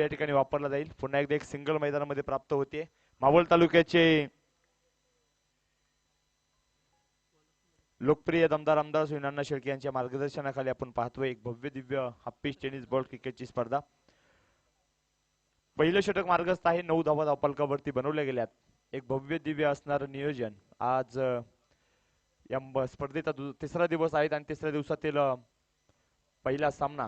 या ठिकाणी वापरला जाईल. पुन्हा एकदा एक सिंगल मैदानामध्ये प्राप्त होते. मावळ तालुक्याचे लोकप्रिय दमदार आमदार श्री नाना शेळके यांच्या मार्गदर्शनाखाली आपण पाहतोय एक भव्य दिव्य हाफिस टेनिस बॉल क्रिकेटची स्पर्धा. पहिलं षटक मार्गस्थ आहे. 9 धावा धावफलकावरती बनवल्या गेल्यात. एक भव्य दिव्य असणारं नियोजन. आज या स्पर्धेचा तिसरा दिवस आहे आणि तिसऱ्या दिवसातील पहिला सामना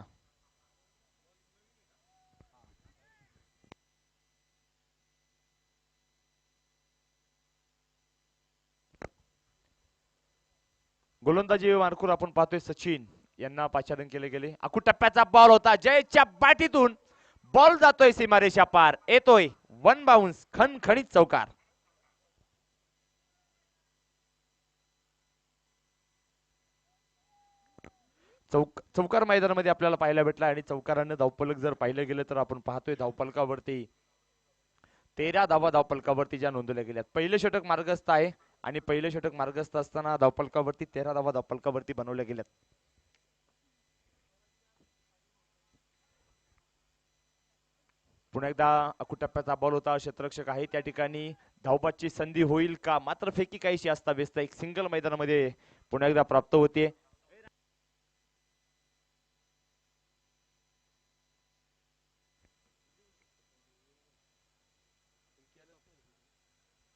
गोलंदाजी मार्कूर आपण पाहतोय सचिन यांना पाचारण केले गेले. आखू टप्प्याचा बॉल होता. जयच्या बॅटीतून बॉल जातोय सीमारेषा पार. येतोय वन बाउन्स खणखणीत चौकार. चौकार मैदानामध्ये आपल्याला पाहायला भेटला आणि चौकारानं धावफलक जर पाहिलं गेलं तर आपण पाहतोय धावफलकावरती 13 धावा धावफलकावरती ज्या नोंदवल्या गेल्यात. पहिलं षटक मार्गस्थ आहे आणि पहिलं षटक मार्गस्थ असताना धावफलकावरती 13 धावा धावफलकावरती बनवल्या गेल्यात. पुन्हा एकदा अकुटप्प्याचा बॉल होता. क्षेत्ररक्षक आहे त्या ठिकाणी. धावबाची संधी होईल का? मात्र फेकी काहीशी असता व्यस्त एक सिंगल मैदानामध्ये पुन्हा एकदा प्राप्त होते.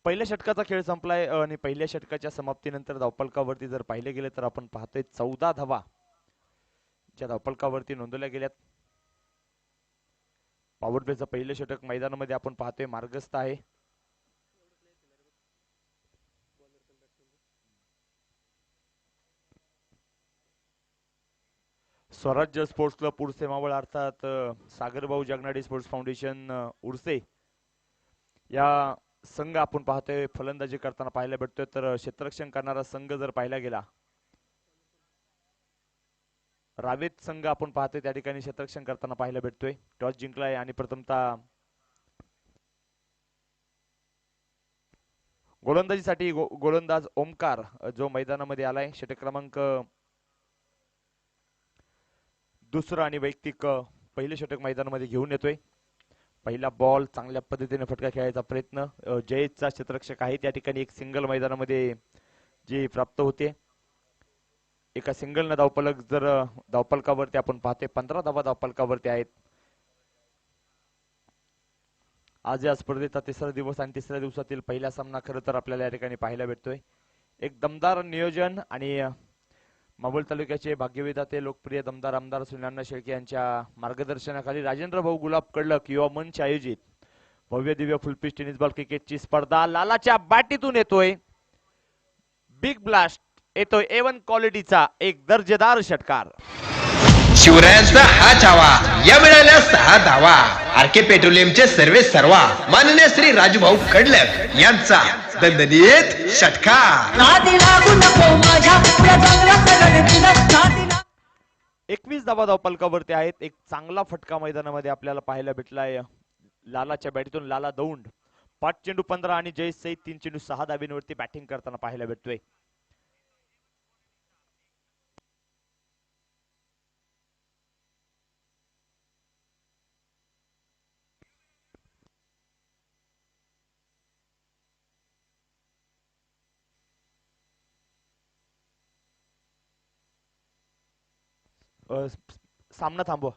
पहिल्या षटकाचा खेळ संपलाय आणि पहिल्या षटकाच्या समाप्तीनंतर धावफलकावरती जर पाहिले गेले तर आपण पाहतोय 14 धावा ज्या धावफलकावरती नोंदवल्या गेल्यात. पॉवर प्लेचं पहिलं षटक मैदानामध्ये आपण पाहतोय मार्गस्थ आहे. स्वराज्य स्पोर्ट्स क्लब उर्से मावळ अर्थात सागरभाऊ जगनाडे स्पोर्ट्स फाउंडेशन उर्से या संघ आपण पाहतोय फलंदाजी करताना पाहायला भेटतोय. तर क्षेत्ररक्षण करणारा संघ जर पाहिला गेला रावेत संघ आपण पाहतोय त्या ठिकाणी क्षेत्ररक्षण करताना पाहायला भेटतोय. टॉस जिंकलाय आणि प्रथमतः गोलंदाजीसाठी गोलंदाज ओमकार जो मैदानामध्ये आलाय. षटक क्रमांक दुसरा आणि वैयक्तिक पहिले षटक मैदानामध्ये घेऊन येतोय. पहिला बॉल चांगल्या पद्धतीने फटका खेळायचा प्रयत्न. जयेशचा क्षेत्ररक्षक आहे त्या ठिकाणी एक सिंगल मैदानामध्ये जी प्राप्त होते. एका सिंगल न धावफलक जर धावफलकावरती आपण पाहतोय 15 धावा धावफलकावरती आहेत. आज या स्पर्धेचा तिसरा दिवस आणि तिसऱ्या दिवसातील पहिला सामना खरं तर आपल्याला या ठिकाणी पाहायला भेटतोय. एक दमदार नियोजन आणि मावळ तालुक्याचे भाग्यविधाते लोकप्रिय दमदार आमदार श्री नाना शेळके यांच्या मार्गदर्शनाखाली राजेंद्र भाऊ गुलाब कडलक युवा मंच आयोजित भव्य दिव्य फुलपिच टेनिस बॉल क्रिकेटची स्पर्धा लालाच्या बॅटीतून येतोय. बिग ब्लास्ट येतोय. A1 क्वालिटीचा एक दर्जेदार षटकार. शिवरायांचा हा चावा. या मिळाल्या 6 धावा. आरके पेट्रोलियमचे सर्वे सर्वा माननीय श्री राजूभाऊ कडलक यांचा दणदणीत षटकार. 21 धावा धावफलकावरती आहेत. एक चांगला फटका मैदानामध्ये आपल्याला पाहायला भेटलाय. लालाच्या बॅटीतून लाला दौंड 5 चेंडू 15 आणि जयेश सहित 3 चेंडू 6 धाबींवरती बॅटिंग करताना पाहायला भेटतोय. सामना थांबवा.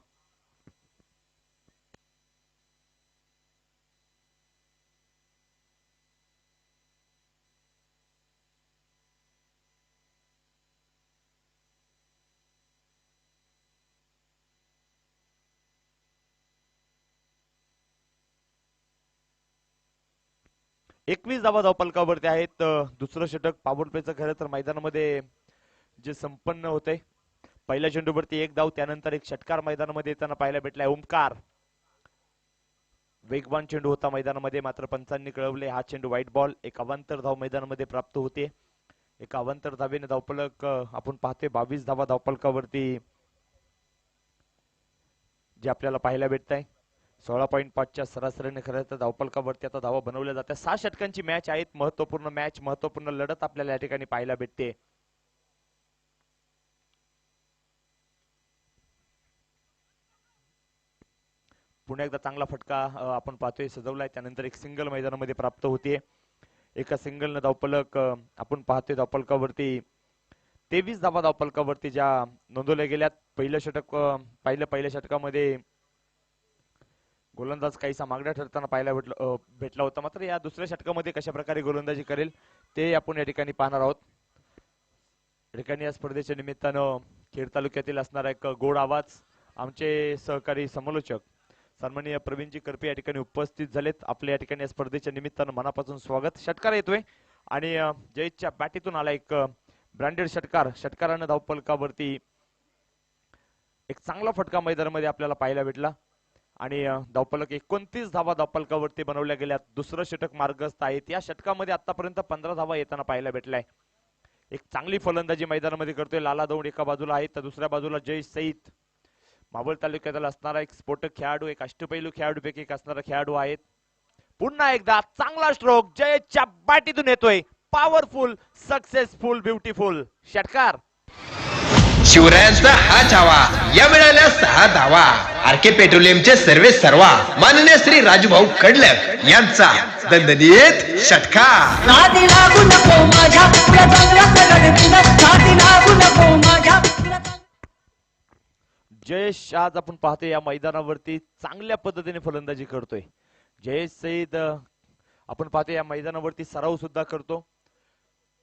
एकवीस धावा धावफलकावरती आहेत. दुसरं षटक पॉवर प्लेचं खरं तर मैदानामध्ये जे संपन्न होते. पहिल्या चेंडूवरती एक धाव त्यानंतर एक षटकार मैदानामध्ये येताना पाहायला भेटलाय. ओमकार वेगवान चेंडू होता मैदानामध्ये मात्र पंचांनी कळवले हा चेंडू व्हाईट बॉल. एक अवांतर धाव मैदानामध्ये प्राप्त होते. एक अवांतर धावेने धावफलक आपण पाहतोय 22 धावा धावफलकावरती जे आपल्याला पाहायला भेटत आहे. 16.5च्या सरासरीने खरं तर धावफलकावरती आता धावा बनवल्या जातात. 6 षटकांची मॅच आहेत. महत्वपूर्ण मॅच महत्वपूर्ण लढत आपल्याला या ठिकाणी पाहायला भेटते. पुन्हा एकदा चांगला फटका आपण पाहतोय सजवलाय, त्यानंतर एक सिंगल मैदानामध्ये प्राप्त होते. एका सिंगलनं धावफलक आपण पाहतोय धावफलकावरती 23 धावा धावफलकावरती ज्या नोंदवल्या गेल्यात. पहिल्या षटकामध्ये गोलंदाज काहीसा मागण्या ठरताना पाहायला भेटला होता, मात्र या दुसऱ्या षटकामध्ये कशा प्रकारे गोलंदाजी करेल ते आपण या ठिकाणी पाहणार आहोत. या ठिकाणी या स्पर्धेच्या निमित्तानं खेड तालुक्यातील असणारा एक गोड आवाज आमचे सहकारी समालोचक सन्माननीय प्रवीणजी करपे या ठिकाणी उपस्थित झालेत. आपल्या या ठिकाणी या स्पर्धेच्या निमित्तानं मनापासून स्वागत. षटकार येतोय आणि जयेशच्या बॅटीतून आला एक ब्रँडेड षटकारानं धावफलकावरती एक चांगला फटका मैदानामध्ये आपल्याला पाहायला भेटला आणि धावफलक 29 धावा धावफलकावरती बनवल्या गेल्या. दुसरं षटक मार्गस्थ आहेत. या षटकामध्ये आतापर्यंत 15 धावा येताना पाहायला भेटलाय. एक चांगली फलंदाजी मैदानामध्ये करतोय. लाला दौंड एका बाजूला आहे तर दुसऱ्या बाजूला जय सईद मावळ तालुक्यातील असणारा एक स्फोटक खेळाडू, एक अष्टपैलू खेळाडूपैकी एक असणारा खेळाडू आहेत. पुन्हा एकदा चांगला स्ट्रोक जयच्या बॅटीतून येतोय. पॉवरफुल, सक्सेसफुल, ब्युटिफुल षटकार. शिवरायांचा हा छावा या मिळाल्या 6 धावा. आरके पेट्रोलियमचे सर्वे सर्वा माननीय श्री राजूभाऊ कडलक यांचा दणदणीत षटकार. नादी लागू नको माझ्या चांगला सगळं नादी लागू नको माझ्या. जयेश आज आपण पाहतोय या मैदानावरती चांगल्या पद्धतीने फलंदाजी करतोय. जयेश सईद आपण पाहतोय या मैदानावरती सराव सुद्धा करतो.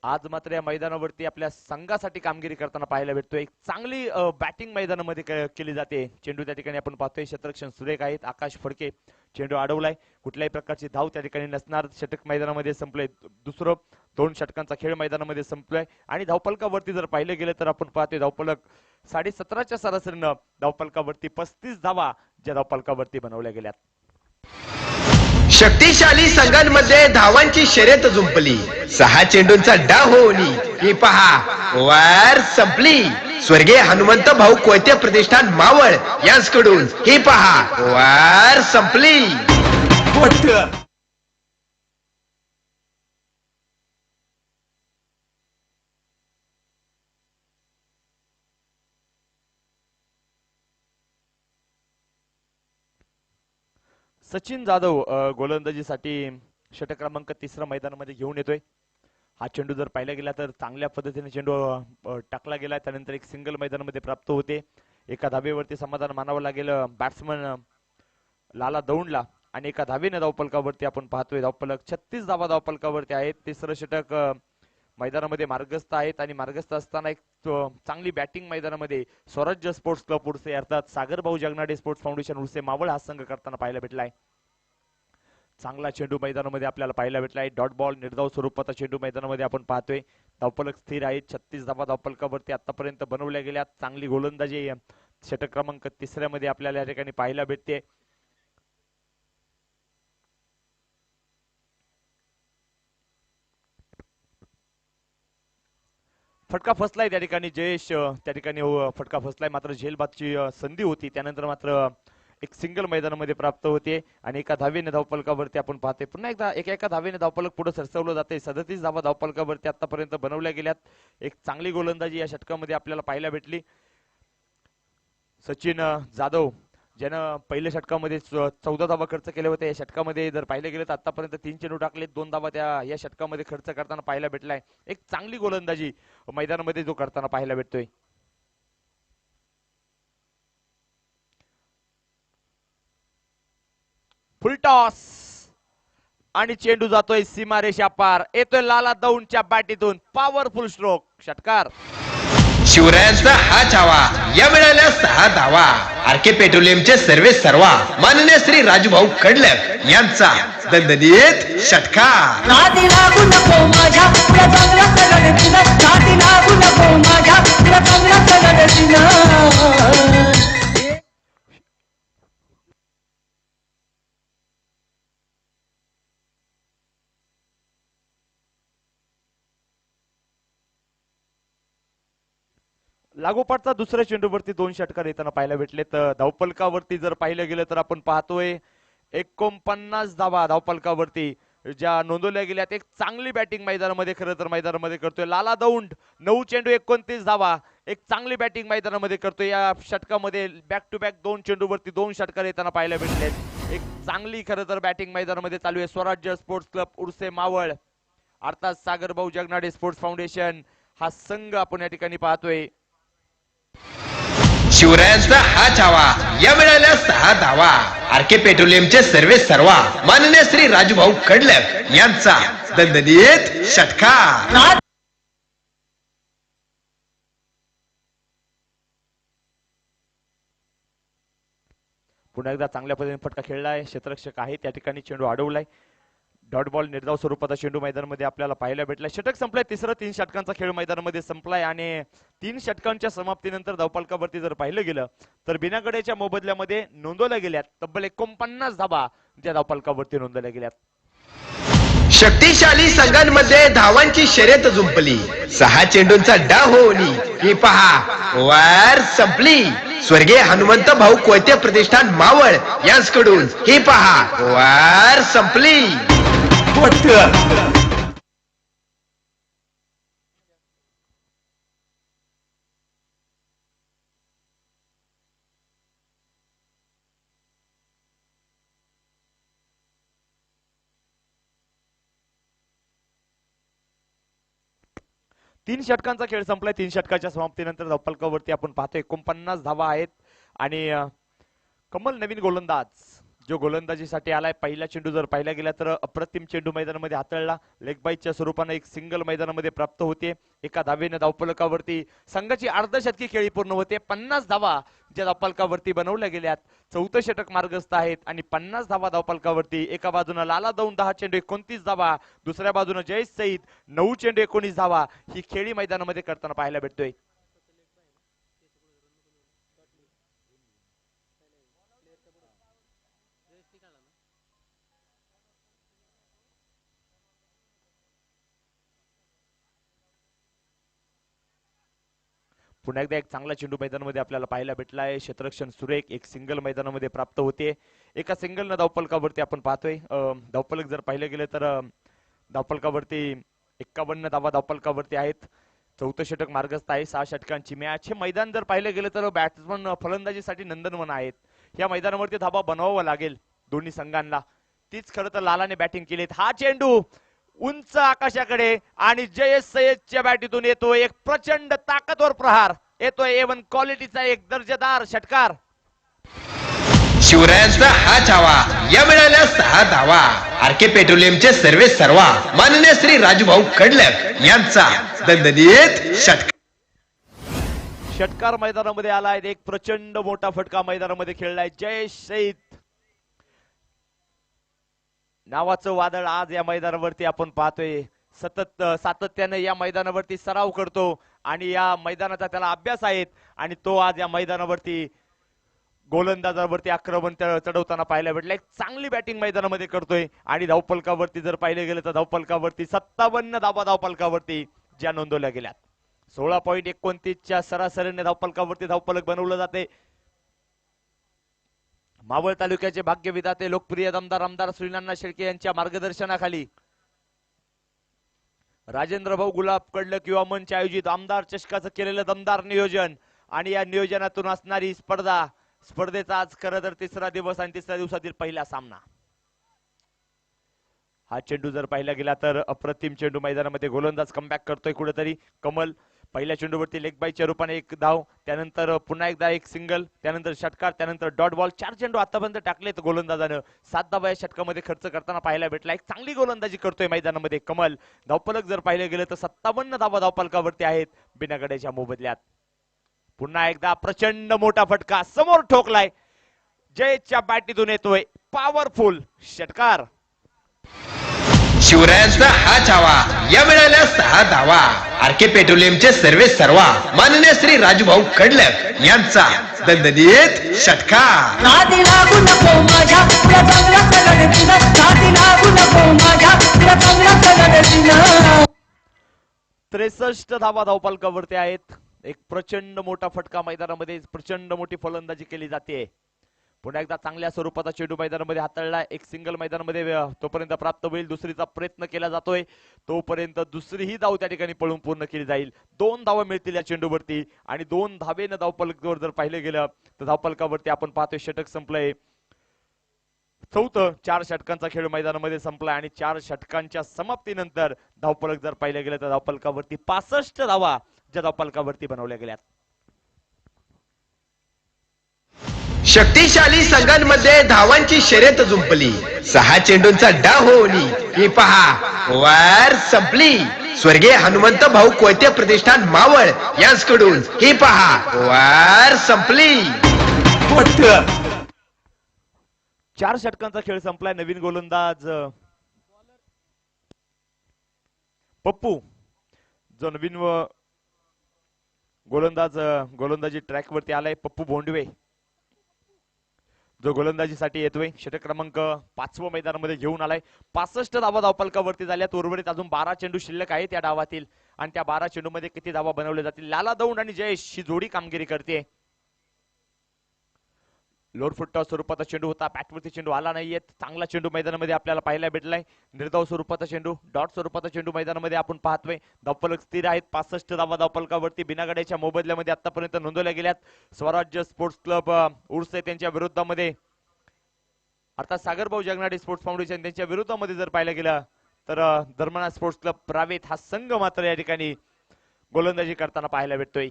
आज मात्र या मैदानावरती आपल्या संघासाठी कामगिरी करताना पाहायला भेटतोय. एक चांगली बॅटिंग मैदानामध्ये केली जाते. चेंडू त्या ठिकाणी आपण पाहतोय क्षेत्ररक्षण सुरेख आहेत. आकाश फडके चेंडू अडवलाय. कुठल्याही प्रकारची धाव त्या ठिकाणी नसणार. षटक मैदानामध्ये संपलंय. दुसरं 2 षटकांचा खेळ मैदानामध्ये संपलाय आणि धावफलकावरती जर पाहिलं गेलं तर आपण पाहतोय धावफलक 17.5च्या सरासरीनं धावफलकावरती 35 धावा ज्या धावफलकावरती बनवल्या गेल्यात. शक्तिशाली संघांमध्ये धावांची शर्यत जुंपली. 6 चेंडूंचा डाव होऊन ही पहा वार संपली. स्वर्गीय हनुमंत भाऊ कोयते प्रतिष्ठान मावळ यांच्याकडून ही पहा वार संपली. सचिन जाधव गोलंदाजीसाठी षटक क्रमांक 3 मैदानामध्ये घेऊन येतोय. हा चेंडू जर पाहिला गेला तर चांगल्या पद्धतीने चेंडू टाकला गेला. त्यानंतर एक सिंगल मैदानामध्ये प्राप्त होते. एका धावेवरती समाधान मानावं लागेल बॅट्समन लाला दौंडला आणि एका धावेने धावफलकावरती आपण पाहतोय धावफलक 36 धावा धावफलकावरती आहेत. तिसरं षटक मैदानामध्ये मार्गस्थ आहेत आणि मार्गस्थ असताना एक चांगली बॅटिंग मैदानामध्ये स्वराज्य स्पोर्ट्स क्लब उर्से अर्थात सागर भाऊ जगनाडे स्पोर्ट्स फाउंडेशन उर्से मावळ हा संघ करताना पाहायला भेटलाय. चांगला चेंडू मैदानामध्ये आपल्याला पाहायला भेटलाय. डॉट बॉल निर्धाव स्वरूपाचा चेंडू मैदानामध्ये आपण पाहतोय. धावफलक स्थिर आहेत. 36 धावा धावफलकावरती आतापर्यंत बनवल्या गेल्या. चांगली गोलंदाजी षटक क्रमांक 3 मध्ये आपल्याला या ठिकाणी पाहायला भेटते. फटका फसलाय त्या ठिकाणी जयेश त्या ठिकाणी फटका फसलाय. मात्र झेलबादची संधी होती. त्यानंतर मात्र एक सिंगल मैदानामध्ये प्राप्त होते आणि एका धावेने धावफलकावरती आपण पाहतोय. पुन्हा एकदा एका धावेने धावफलक पुढे सरसवलं जाते. 37 धावा धावफलकावरती आतापर्यंत बनवल्या गेल्यात. एक चांगली गोलंदाजी या षटकामध्ये आपल्याला पाहायला भेटली. सचिन जाधव ज्यानं पहिल्या षटकामध्ये 14 धावा खर्च केले होते. या षटकामध्ये जर पाहिलं गेलं तर आतापर्यंत 3 चेंडू टाकले. 2 धावा या षटकामध्ये खर्च करताना पाहायला भेटलाय. एक चांगली गोलंदाजी मैदानामध्ये जो करताना पाहायला भेटतोय. फुलटॉस आणि चेंडू जातोय सीमारेषा पार. येतोय लाला दौंडच्या बॅटीतून पॉवरफुल स्ट्रोक षटकार. शिवरायांचा हा छावा या मिळाल्या 6 धावा. आरके पेट्रोलियमचे सर्वे सर्वा माननीय श्री राजूभाऊ कडलक यांचा दणदणीत षटकार. नादी लागू नको माझ्या चांगला सगळं नादी लागू नको माझ्या चांगला सगळं. लागोपाठचा दुसऱ्या चेंडूवरती 2 षटकार येताना पाहायला भेटले. तर धावफलकावरती जर पाहिलं गेलं तर आपण पाहतोय 49 धावा धावफलकावरती ज्या नोंदवल्या गेल्यात. एक चांगली बॅटिंग मैदानामध्ये खरं तर मैदानामध्ये करतोय लाला दौंड. 9 चेंडू 29 धावा. एक चांगली बॅटिंग मैदानामध्ये करतोय. या षटकामध्ये बॅक टू बॅक 2 चेंडूवरती 2 षटकार येताना पाहायला भेटलेत. एक चांगली खरं तर बॅटिंग मैदानामध्ये चालू आहे. स्वराज्य स्पोर्ट्स क्लब उर्से मावळ अर्थात सागर भाऊ जगनाडे स्पोर्ट्स फाउंडेशन हा संघ आपण या ठिकाणी पाहतोय. शिवरायांचा हा छावा या मिळाल्या 6 धावा. आरके पेट्रोलियमचे सर्वे सर्वा माननीय श्री राजूभाऊ कडलक यांचा दणदणीत षटकार. पुन्हा एकदा चांगल्या पद्धतीने फटका खेळलाय. क्षेत्ररक्षक आहे त्या ठिकाणी चेंडू अडवलाय. डॉट बॉल निर्धाव स्वरूपाचा चेंडू मैदानामध्ये आपल्याला पाहायला भेटलाय. षटक संपलाय. तिसरं 3 षटकांचा खेळ मैदानामध्ये संपलाय आणि 3 षटकांच्या समाप्तीनंतर धावफलकावरती जर पाहिलं गेलं तर बिनागड्याच्या मोबदल्यामध्ये नोंदवल्या गेल्यात तब्बल 49 धावा ज्या धावफलकावरती नोंदवल्या गेल्यात. शक्तिशाली संघांमध्ये धावांची शर्यत जुंपली. 6 चेंडूंचा डाव होऊन ही पहा ओव्हर संपली. स्वर्गीय हनुमंत भाऊ कोयते प्रतिष्ठान मावळ यांच्याकडून ही पहा ओव्हर संपली. तीन षटकांचा खेळ संपलाय. 3 षटकाच्या समाप्तीनंतर धावफलकावरती आपण पाहतोय 49 धावा आहेत आणि कमल नवीन गोलंदाज जो गोलंदाजीसाठी आलाय. पहिला चेंडू जर पाहिला गेला तर अप्रतिम चेंडू मैदानामध्ये हाताळला. लेग बाईच्या स्वरूपाने एक सिंगल मैदानामध्ये प्राप्त होते. एका धावेने धावफलकावरती संघाची अर्धशतकी खेळी पूर्ण होते. 50 धावा ज्या धावफलकावरती बनवल्या गेल्यात. 4थं षटक मार्गस्थ आहेत आणि 50 धावा धावफलकावरती. एका बाजूने लाला दौंड 10 चेंडू 29 धावा, दुसऱ्या बाजूने जयेश सईद 9 चेंडू 19 धावा ही खेळी मैदानामध्ये करताना पाहायला भेटतोय. पुन्हा एकदा एक चांगला चेंडू मैदानामध्ये आपल्याला पाहायला भेटला आहे. क्षेत्ररक्षण सुरेख एक सिंगल मैदानामध्ये प्राप्त होते. एका सिंगलनं धावफलकावरती आपण पाहतोय. धावफलक जर पाहिलं गेलं तर धावफलकावरती 51 धावा धावफलकावरती आहेत. 4थं षटक मार्गस्थ आहे. 6 षटकांची मॅच. हे मैदान जर पाहिलं गेलं तर बॅट्समन फलंदाजीसाठी नंदनवन आहेत. या मैदानावरती धावा बनवावं लागेल दोन्ही संघांना. तीच खरं तर लालाने बॅटिंग केली. हा चेंडू उंच आकाशाकडे आणि जयेश सय्यदच्या बॅटीतून येतो एक प्रचंड ताकदवर प्रहार येतोय. A1 क्वालिटीचा एक दर्जेदार षटकार. शिवरायांचा हा छावा या मिळाल्या 6 धावा. आरके पेट्रोलियमचे सर्वे सर्वा माननीय श्री राजूभाऊ कडलक यांचा दणदणीत षटकार. षटकार मैदानामध्ये आलाय. एक प्रचंड मोठा फटका मैदानामध्ये खेळलाय. जयेश सईद नावाचं वादळ आज या मैदानावरती आपण पाहतोय. सातत्याने या मैदानावरती सराव करतो आणि या मैदानाचा त्याला अभ्यास आहेत आणि तो आज या मैदानावरती गोलंदाजावरती आक्रमण चढवताना पाहायला भेटलं. एक चांगली बॅटिंग मैदानामध्ये करतोय आणि धावफलकावरती जर पाहिलं गेलं तर धावफलकावरती 57 धावा धावफलकावरती ज्या नोंदवल्या गेल्यात. 16.29च्या सरासरीने धावफलकावरती धावफलक बनवलं जाते. मावळ तालुक्याचे भाग्यविधाते लोकप्रिय दमदार आमदार श्रीनाना शेळके यांच्या मार्गदर्शनाखाली राजेंद्र भाऊ गुलाब कडलक युवा मंच आयोजित आमदार चषकाचं केलेलं दमदार नियोजन आणि या नियोजनातून असणारी स्पर्धेचा आज खरं तर 3रा दिवस आणि 3ऱ्या दिवसातील पहिला सामना. हा चेंडू जर पाहिला गेला तर अप्रतिम चेंडू मैदानामध्ये गोलंदाज कमबॅक करतोय कुठेतरी. कमल पहिल्या चेंडूवरती लेग बाईच्या रूपाने एक धाव, त्यानंतर पुन्हा एकदा एक सिंगल, त्यानंतर षटकार, त्यानंतर डॉट बॉल. 4 चेंडू आतापर्यंत टाकलेत गोलंदाजानं. 7 धावा या षटकामध्ये खर्च करताना पाहायला भेटला. एक चांगली गोलंदाजी करतोय मैदानामध्ये कमल. धावफलक जर पाहिलं गेलं तर 57 धावा धावफलकावरती आहेत बिनागड्याच्या मोबदल्यात. पुन्हा एकदा प्रचंड मोठा फटका समोर ठोकलाय. जयच्या बॅटीतून येतोय पॉवरफुल षटकार. शिवरायांचा हा छावा या मिळाल्या 6 धावा. आरके पेट्रोलियमचे सर्वे सर्वा माननीय श्री राजूभाऊ कडलक यांचा दणदणीत षटकार. नादी लागू नको माझ्या तुला चांगला सगळं नादी लागू नको माझ्या तुला चांगला सगळं 63 धावा धावफलकावरती आहेत. एक प्रचंड मोठा फटका मैदानामध्ये प्रचंड मोठी फलंदाजी केली जाते. पुन्हा एकदा चांगल्या स्वरूपाचा चेंडू मैदानामध्ये हाताळला, एक सिंगल मैदानामध्ये तोपर्यंत प्राप्त होईल, दुसरीचा प्रयत्न केला जातोय, तोपर्यंत दुसरीही धाव त्या ठिकाणी पळून पूर्ण केली जाईल. 2 धावा मिळतील या चेंडूवरती आणि 2 धावेनं धावफलकावर जर पाहिलं गेलं तर धावफलकावरती आपण पाहतोय षटक संपलंय. चौथं 4 षटकांचा खेळ मैदानामध्ये संपला आणि 4 षटकांच्या समाप्तीनंतर धावफलक जर पाहिलं गेलं तर धावफलकावरती 65 धावा ज्या धावफलकावरती बनवल्या गेल्यात. शक्तिशाली संघांमध्ये धावांची शर्यत जुंपली, 6 चेंडूंचा डाव होऊन ही पहा वर संपली. स्वर्गीय हनुमंत भाऊ कोयते प्रतिष्ठान मावळ यांच्याकडून ही पहा वर संपली. 4 षटकांचा खेळ संपलाय. नवीन गोलंदाज पप्पू जो नवीन गोलंदाजी ट्रॅक वरती आलाय, पप्पू भोंडवे जो गोलंदाजीसाठी येतोय, षटक क्रमांक 5 मैदानामध्ये घेऊन आलाय. 65 धावा धावफलकावरती झाल्यात. उर्वरित अजून 12 चेंडू शिल्लक आहेत या डावातील आणि त्या 12 चेंडूमध्ये किती धावा बनवल्या जातील. लाला दौंड आणि जयेश ही जोडी कामगिरी करते. लोड फुटटॉस स्वरूपाचा चेंडू होता, बॅटवरती चेंडू आला नाहीये. चांगला चेंडू मैदानामध्ये आपल्याला पाहायला भेटलाय. निर्धाव स्वरूपाचा चेंडू, डॉट स्वरूपाचा चेंडू मैदानामध्ये आपण पाहतोय. धावफलक स्थिर आहेत. 65 धावा धावफलकावरती बिनागड्याच्या मोबदल्यामध्ये आतापर्यंत नोंदवल्या गेल्यात. स्वराज्य स्पोर्ट्स क्लब उर्से त्यांच्या विरोधामध्ये, अर्थात सागरभाऊ जगनाडे स्पोर्ट्स फाउंडेशन त्यांच्या विरोधामध्ये जर पाहिलं गेलं तर धर्मनाथ स्पोर्ट्स क्लब रावेत हा संघ मात्र या ठिकाणी गोलंदाजी करताना पाहायला भेटतोय.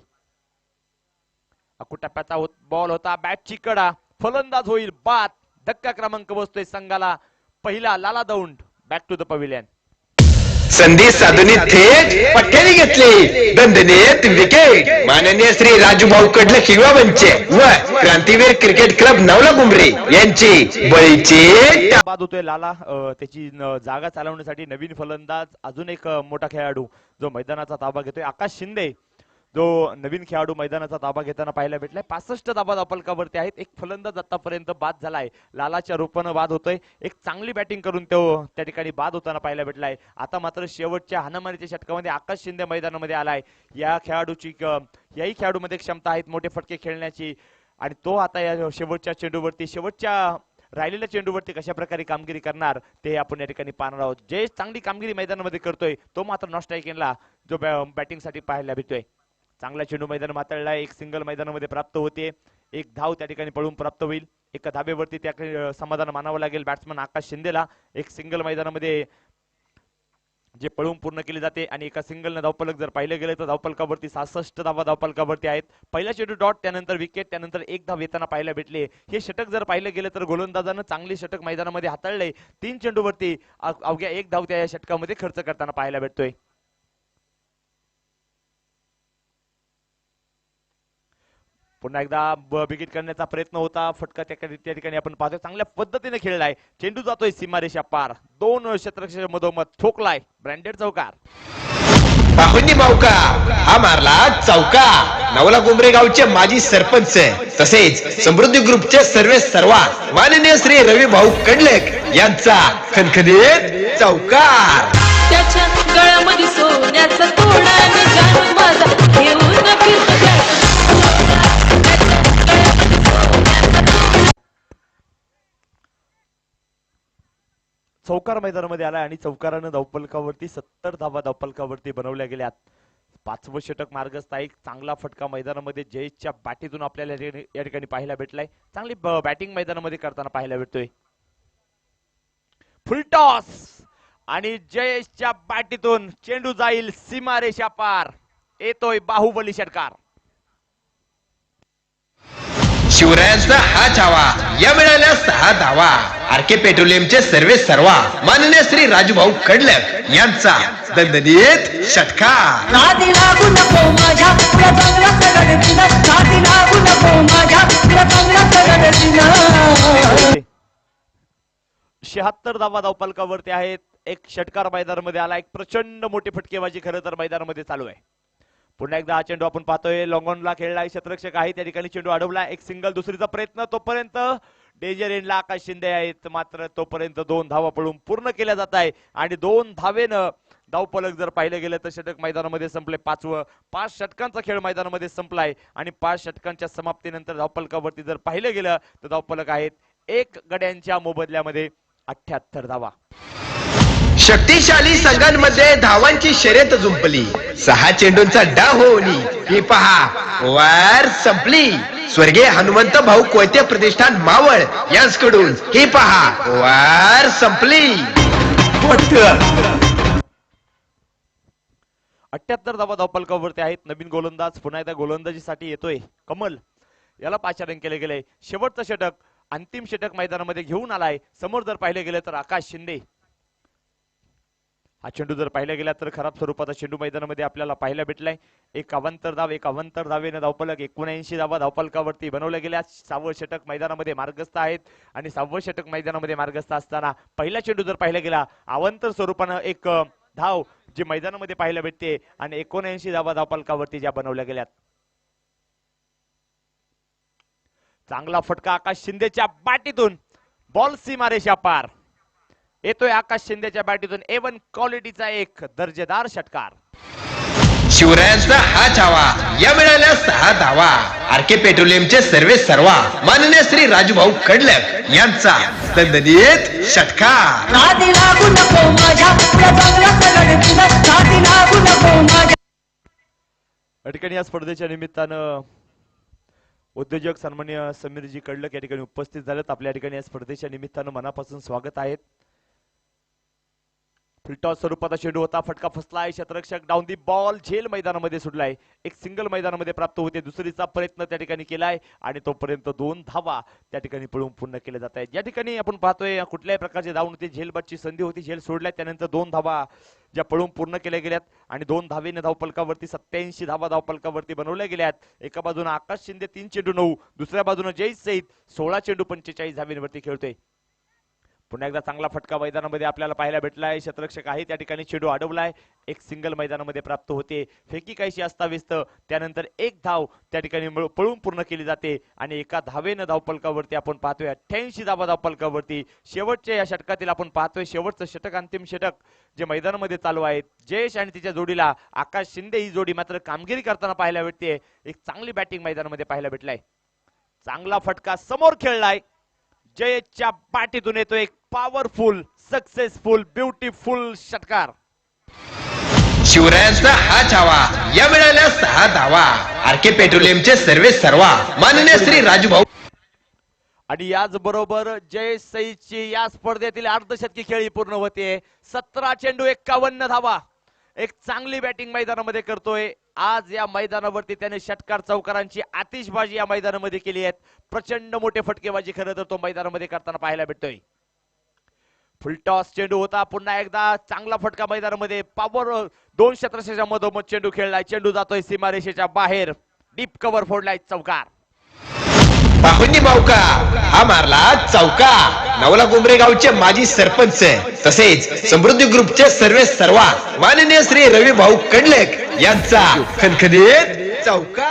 टप्प्याचा बॉल होता, बॅटची कडा, फलंदाज होईल बाद. धक्का क्रमांक बसतोय संघाला पहिला. Lala Daund back to the pavilion. संधी साधून थेट पट्ट्याने घेतली, दणदणीत विकेट. माननीय श्री राजूभाऊ कडलक युवा मंच व क्रांतीवीर क्रिकेट क्लब नवला बुमरे यांची बळीची बाद होतोय. लाला त्याची जागा चालवण्यासाठी नवीन फलंदाज, अजून एक मोठा खेळाडू जो मैदानाचा ताबा घेतोय, आकाश शिंदे जो नवीन खेळाडू मैदानाचा ताबा घेताना पाहायला भेटलाय. 65 धावा धावफलकावरती आहेत. एक फलंदाज आतापर्यंत बाद झालाय. लालाच्या रूपानं बाद होतोय. एक चांगली बॅटिंग करून तो त्या ठिकाणी बाद होताना पाहायला भेटलाय. आता मात्र शेवटच्या हाणामारीच्या षटकामध्ये आकाश शिंदे मैदानामध्ये आलाय. या खेळाडूची याही खेळाडूमध्ये क्षमता आहेत मोठे फटके खेळण्याची आणि तो आता या शेवटच्या चेंडूवरती, शेवटच्या राहिलेल्या चेंडूवरती कशा प्रकारे कामगिरी करणार ते आपण या ठिकाणी पाहणार आहोत. जे चांगली कामगिरी मैदानामध्ये करतोय तो मात्र नॉन स्ट्रायकिंगला जो बॅटिंगसाठी पाहायला भेटतोय. चांगला चेंडू मैदान हाताळलाय. एक सिंगल मैदानामध्ये प्राप्त होते. एक धाव त्या ठिकाणी पळून प्राप्त होईल. एका धाबेवरती त्या समाधान मानावं लागेल बॅट्समन आकाश शिंदेला. एक सिंगल मैदानामध्ये जे पळून पूर्ण केले जाते आणि एका सिंगलनं धावफलक जर पाहिलं गेलं तर धावफलकावरती 66 धावा धावफलकावरती आहेत. पहिला चेंडू डॉट, त्यानंतर विकेट, त्यानंतर एक धाव येताना पाहायला भेटले. हे षटक जर पाहिलं गेलं तर गोलंदाजानं चांगली षटक मैदानामध्ये हाताळले. 3 चेंडूवरती अवघ्या एक धाव त्या षटकामध्ये खर्च करताना पाहायला भेटतोय. पुन्हा एकदा विकेट करण्याचा प्रयत्न होता. फटका त्या ठिकाणी आपण पाहतोय. चांगल्या पद्धतीने खेळलाय. चेंडू जातोय सीमारेषा पार. 2 क्षेत्ररक्षक मधोमध ठोकलाय. ब्रँडेड चौकार. बाहुंनी माऊका हा मारला चौका. नवला गुमरे गावचे माजी सरपंच तसेच समृद्धी ग्रुपचे सर्वे सर्वा माननीय श्री रवी भाऊ कडलक यांचा खणखणीत चौकार. त्याच्या गळ्यामध्ये सोन्याचा तोडा निघाला माझा घेऊन चौकार मैदानामध्ये आलाय आणि चौकारानं धावफलकावरती 70 धावा धावफलकावरती बनवल्या गेल्यात. 5वं षटक मार्गस्थ आहे. चांगला फटका मैदानामध्ये जयेशच्या बॅटीतून आपल्याला या ठिकाणी पाहायला भेटलाय. चांगली बॅटिंग मैदानामध्ये करताना पाहायला भेटतोय. फुलटॉस आणि जयेशच्या बॅटीतून चेंडू जाईल सीमारेषा पार. येतोय बाहुबली षटकार. शिवरायांचा हा छावा, या मिळाल्या 6 धावा. आरके पेट्रोलियमचे सर्वे सर्वा माननीय श्री राजूभाऊ कडलक यांचा दणदणीत षटकार. नादी लागू नको माझ्या तुला चांगला सगळं, नादी लागू नको माझ्या तुला चांगला सगळं. 76 धावा धावफलकावरती आहेत. एक षटकार मैदानामध्ये आला. एक प्रचंड मोठी फटकेबाजी खरं तर मैदानामध्ये चालू आहे. पुन्हा एकदा हा चेंडू आपण पाहतोय. लॉंगॉनला खेळला क्षेत्ररक्षक आहे. त्या ठिकाणी चेंडू अडवला. एक सिंगल, दुसरीचा प्रयत्न. तोपर्यंत डेंजर एंडला आकाश शिंदे आहेत. मात्र तोपर्यंत 2 धावा पळून पूर्ण केल्या जात आहे आणि 2 धावेनं धावफलक जर पाहिलं गेलं तर षटक मैदानामध्ये संपले 5वं. 5 षटकांचा खेळ मैदानामध्ये संपलाय आणि 5 षटकांच्या समाप्तीनंतर धावफलकावरती जर पाहिलं गेलं तर धावफलक आहेत 1 गड्यांच्या मोबदल्यामध्ये 78 धावा. शक्तिशाली संघांमध्ये धावांची शर्यत जुंपली. 6 चेंडूंचा डाव होऊन ही पहा ओव्हर संपली. स्वर्गीय हनुमंत भाऊ कोयते प्रतिष्ठान मावळ यांच्याकडून ही पहा ओव्हर संपली. 78 धावा धावफलकावरती आहेत. नवीन गोलंदाज पुन्हा एकदा गोलंदाजीसाठी येतोय कमल, याला पाचारण केले गेले. शेवटचं षटक अंतिम षटक मैदानामध्ये घेऊन आलाय. समोर जर पाहिले गेले तर आकाश शिंदे. हा चेंडू जर पाहिला गेला तर खराब स्वरूपाचा चेंडू मैदानामध्ये आपल्याला पाहायला भेटलाय. एक अवांतर धावेने धावफलक 79 धावा धावफलकावरती बनवल्या गेल्या. 6वं षटक मैदानामध्ये मार्गस्थ आहेत आणि 6वं षटक मैदानामध्ये मार्गस्थ असताना पहिला चेंडू जर पाहिला गेला अवांतर स्वरूपानं एक धाव जी मैदानामध्ये पाहायला भेटते आणि 79 धावा धावफलकावरती ज्या बनवल्या गेल्यात. चांगला फटका आकाश शिंदेच्या बॅटीतून, बॉल सीमारेषा पार येतोय आकाश शिंदेच्या बॅटीतून. A1 क्वालिटीचा एक दर्जेदार षटकार. शिवरायांचा हा छावा, या मिळाल्या 6 धावा. आरके पेट्रोलियमचे सर्वे सर्वा माननीय श्री राजूभाऊ कडलक यांचा दणदणीत षटकार. नादी लागू नको माझ्या तुला चांगला गणतीला नादी लागू नको माझ्या. या ठिकाणी या स्पर्धेच्या निमित्तानं उद्योजक सन्माननीय समीरजी कडलक या ठिकाणी उपस्थित झालेत. आपल्या या ठिकाणी या स्पर्धेच्या निमित्तानं मनापासून स्वागत आहेत. फुलटॉस स्वरूपाचा चेंडू होता, फटका फसलाय. क्षेत्ररक्षक डाऊन दी बॉल झेल मैदानामध्ये सुटलाय. एक सिंगल मैदानामध्ये प्राप्त होते. दुसरीचा प्रयत्न त्या ठिकाणी केलाय आणि तोपर्यंत 2 धावा त्या ठिकाणी पळून पूर्ण केले जात आहेत. या ठिकाणी आपण पाहतोय कुठल्याही प्रकारचे धाव नव्हते. झेलबादची संधी होती, झेल सोडल्या, त्यानंतर 2 धावा ज्या पळून पूर्ण केल्या गेल्यात आणि 2 धावेने धावफलकावरती 87 धावा धावफलकावरती बनवल्या गेल्यात. एका बाजूने आकाश शिंदे 3 चेंडू 9, दुसऱ्या बाजूने जय सईद 16 चेंडू 45 धावेंवरती खेळतोय. पुन्हा एकदा चांगला फटका मैदानामध्ये आपल्याला पाहायला भेटलाय. क्षेत्ररक्षक आहे त्या ठिकाणी चेंडू अडवलाय. एक सिंगल मैदानामध्ये प्राप्त होते. फेकी काहीशी अस्ताव्यस्त, त्यानंतर 1 धाव त्या ठिकाणी पळून पूर्ण केली जाते आणि एका धावेनं धावफलकावरती आपण पाहतोय 88 धावा धावफलकावरती. शेवटच्या या षटकातील आपण पाहतोय शेवटचं षटक, अंतिम षटक जे मैदानामध्ये चालू आहेत. जयेश आणि तिच्या जोडीला आकाश शिंदे ही जोडी मात्र कामगिरी करताना पाहायला भेटते. एक चांगली बॅटिंग मैदानामध्ये पाहायला भेटलाय. चांगला फटका समोर खेळलाय. जयेशच्या बॅटीतून येतो एक पॉवरफुल, सक्सेसफुल, ब्युटिफुल षटकार. शिवरायांचा हा छावा, या मिळाल्या 6 धावा. आरके पेट्रोलियमचे सर्वे सर्वा माननीय श्री राजूभाऊ. आणि याच बरोबर जय सईदची या स्पर्धेतील अर्धशतकी खेळी पूर्ण होते. 17 चेंडू 51 धावा. एक चांगली बॅटिंग मैदानामध्ये करतोय. आज या मैदानावरती त्याने षटकार चौकारांची आतिषबाजी या मैदानामध्ये केली आहे. प्रचंड मोठे फटकेबाजी खरं तर तो मैदानामध्ये करताना पाहायला भेटतोय. फुलटॉस चेंडू होता. पुन्हा एकदा चांगला फटका मैदानामध्ये. पॉवर 2 क्षेत्ररक्षकाच्या मधोमध चेंडू खेळलाय. चेंडू जातोय सीमारेषेच्या बाहेर. डीप कव्हर फोडलाय चौकार. बाहुनी बावका हा मारला चौका. नवला गुंबरेगावचे माजी सरपंच तसेच समृद्धी ग्रुपचे सर्वे सर्वा माननीय श्री रवी भाऊ कडलक यांचा खणखणीत चौका.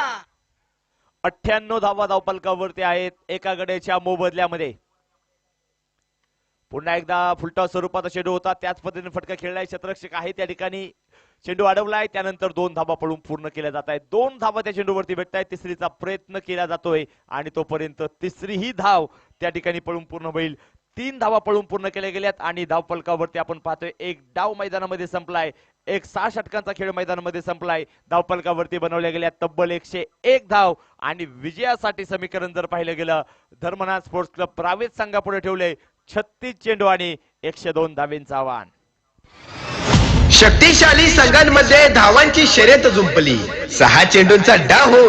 98 धावा धावफलकावरती आहेत एका गड्याच्या मोबदल्यामध्ये. पुन्हा एकदा फुलटॉस स्वरूपाचा चेंडू होता. त्याच पद्धतीने फटका खेळलाय. क्षेत्ररक्षक आहे त्या ठिकाणी चेंडू अडवलाय. त्यानंतर 2 धावा पळून पूर्ण केल्या जात आहेत. 2 धावा त्या चेंडूवरती भेटतायत. तिसरीचा प्रयत्न केला जातोय आणि तोपर्यंत तिसरी ही धाव त्या ठिकाणी पळून पूर्ण होईल. 3 धावा पळून पूर्ण केल्या गेल्यात आणि धावफलकावरती आपण पाहतोय एक डाव मैदानामध्ये संपलाय. एक 6 षटकांचा खेळ मैदानामध्ये संपलाय. धावफलकावरती बनवल्या गेल्या तब्बल 101 धाव आणि विजयासाठी समीकरण जर पाहिलं गेलं धर्मनाथ स्पोर्ट्स क्लब प्रावेत संघापुढे ठेवले 36 चेंडू आणि 102 धावेंचं आव्हान. शक्तिशाली संघांमध्ये धावांची शर्यत जुंपली. 6 चेंडूंचा डाव होऊन